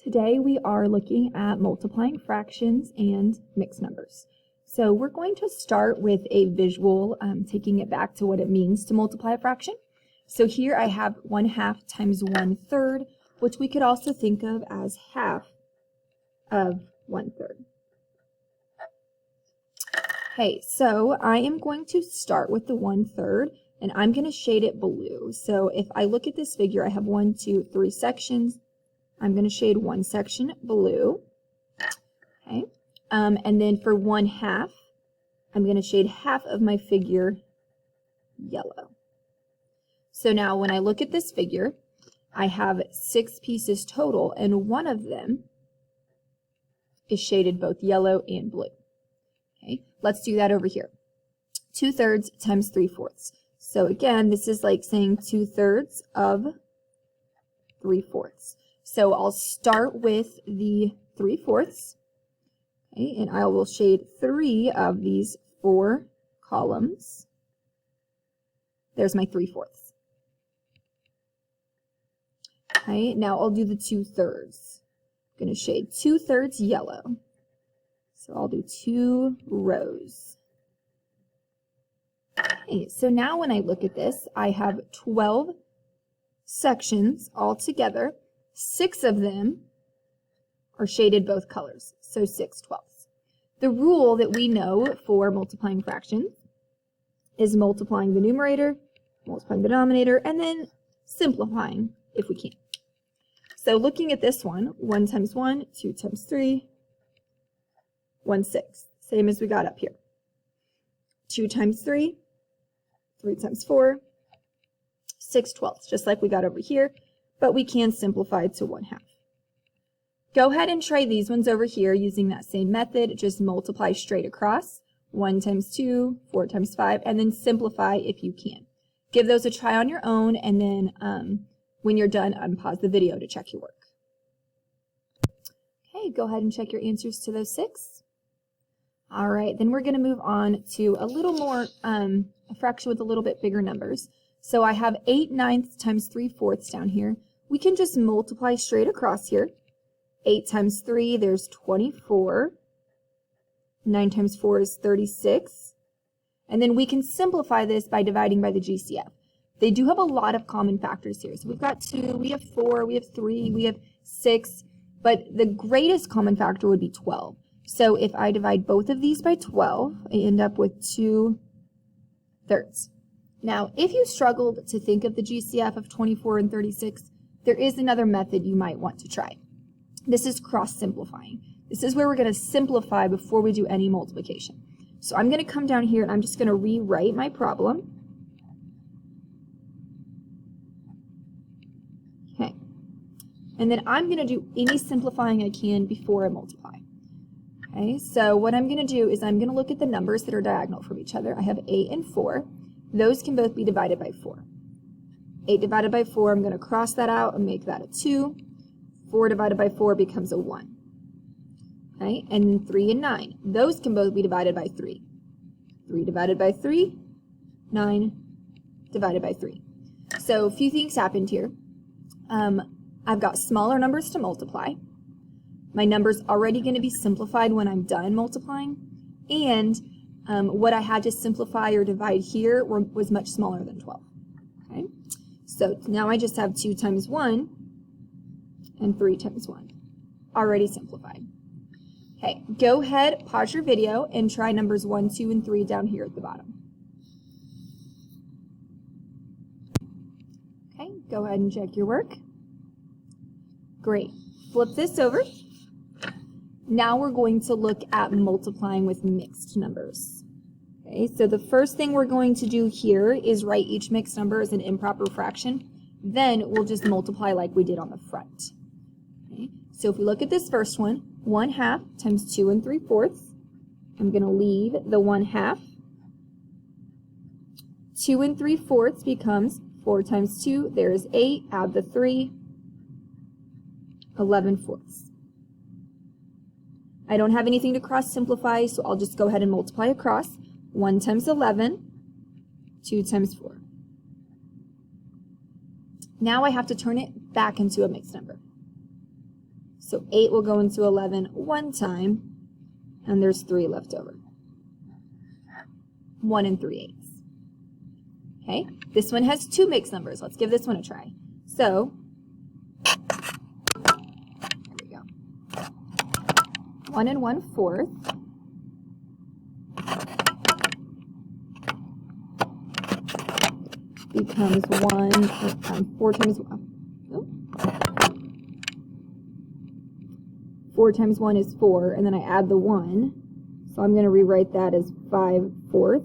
Today we are looking at multiplying fractions and mixed numbers. So we're going to start with a visual, taking it back to what it means to multiply a fraction. So here I have 1/2 times 1/3, which we could also think of as half of 1/3. Okay, so I am going to start with the 1/3, and I'm going to shade it blue. So if I look at this figure, I have 1, 2, 3 sections. I'm going to shade one section blue, okay, and then for 1/2, I'm going to shade half of my figure yellow. So now when I look at this figure, I have 6 pieces total, and one of them is shaded both yellow and blue. Okay, let's do that over here. 2/3 times 3/4. So again, this is like saying 2/3 of 3/4. So I'll start with the 3/4, okay, and I will shade 3 of these 4 columns. There's my 3/4. Okay, now I'll do the 2/3. I'm going to shade 2/3 yellow. So I'll do 2 rows. Okay, so now when I look at this, I have 12 sections all together. 6 of them are shaded both colors, so 6/12. The rule that we know for multiplying fractions is multiplying the numerator, multiplying the denominator, and then simplifying if we can. So looking at this one, 1 times 1, 2 times 3, 1/6, same as we got up here. 2 times 3, 3 times 4, 6/12, just like we got over here, but we can simplify to 1/2. Go ahead and try these ones over here using that same method. Just multiply straight across, 1 times 2, 4 times 5, and then simplify if you can. Give those a try on your own, and then when you're done, unpause the video to check your work. Okay, go ahead and check your answers to those 6. All right, then we're going to move on to a little more, a fraction with a little bit bigger numbers. So I have 8/9 times 3/4 down here. We can just multiply straight across here. 8 times 3, there's 24. 9 times 4 is 36. And then we can simplify this by dividing by the GCF. They do have a lot of common factors here. So we've got 2, we have 4, we have 3, we have 6, but the greatest common factor would be 12. So if I divide both of these by 12, I end up with 2/3. Now, if you struggled to think of the GCF of 24 and 36, there is another method you might want to try. This is cross-simplifying. This is where we're going to simplify before we do any multiplication. So I'm going to come down here and I'm just going to rewrite my problem. Okay. And then I'm going to do any simplifying I can before I multiply. Okay, so what I'm going to do is I'm going to look at the numbers that are diagonal from each other. I have 8 and 4. Those can both be divided by 4. 8 divided by 4, I'm going to cross that out and make that a 2. 4 divided by 4 becomes a 1. Okay, and 3 and 9. Those can both be divided by 3. 3 divided by 3, 9 divided by 3. So a few things happened here. I've got smaller numbers to multiply. My number's already going to be simplified when I'm done multiplying. And what I had to simplify or divide here was much smaller than 12. Okay, so now I just have 2 times 1 and 3 times 1, already simplified. Okay, go ahead, pause your video, and try numbers 1, 2, and 3 down here at the bottom. Okay, go ahead and check your work. Great. Flip this over. Now we're going to look at multiplying with mixed numbers. Okay, so the first thing we're going to do here is write each mixed number as an improper fraction. Then we'll just multiply like we did on the front. Okay, so if we look at this first one, 1/2 times 2 3/4. I'm going to leave the 1/2. 2 3/4 becomes 4 times 2, there's 8, add the 3, 11/4. I don't have anything to cross simplify, so I'll just go ahead and multiply across. 1 times 11, 2 times 4. Now I have to turn it back into a mixed number. So 8 will go into 11 one time, and there's 3 left over. 1 3/8. Okay, this one has 2 mixed numbers. Let's give this one a try. So, there we go. 1 1/4 becomes 4 times 1. Oh. 4 times 1 is 4, and then I add the 1. So I'm going to rewrite that as 5/4.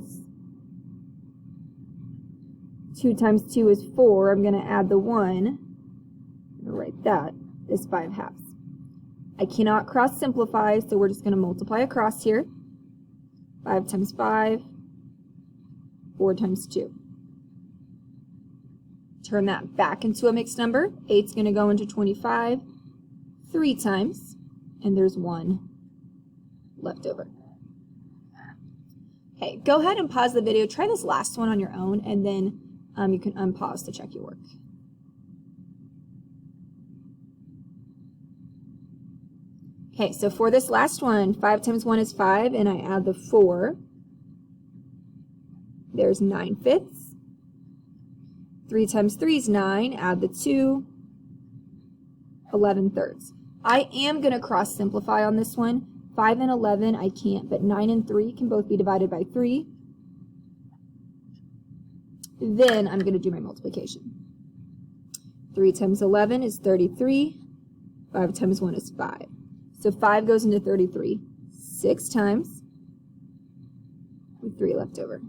2 times 2 is 4. I'm going to add the 1. I'm going to write that as 5/2. I cannot cross simplify, so we're just going to multiply across here. 5 times 5, 4 times 2. Turn that back into a mixed number. 8's going to go into 25 3 times, and there's 1 left over. Okay, go ahead and pause the video. Try this last one on your own, and then you can unpause to check your work. Okay, so for this last one, 5 times 1 is 5, and I add the 4. There's 9/5. 3 times 3 is 9, add the 2, 11/3. I am going to cross simplify on this one. 5 and 11 I can't, but 9 and 3 can both be divided by 3. Then I'm going to do my multiplication. 3 times 11 is 33. 5 times 1 is 5. So 5 goes into 33 6 times with 3 left over.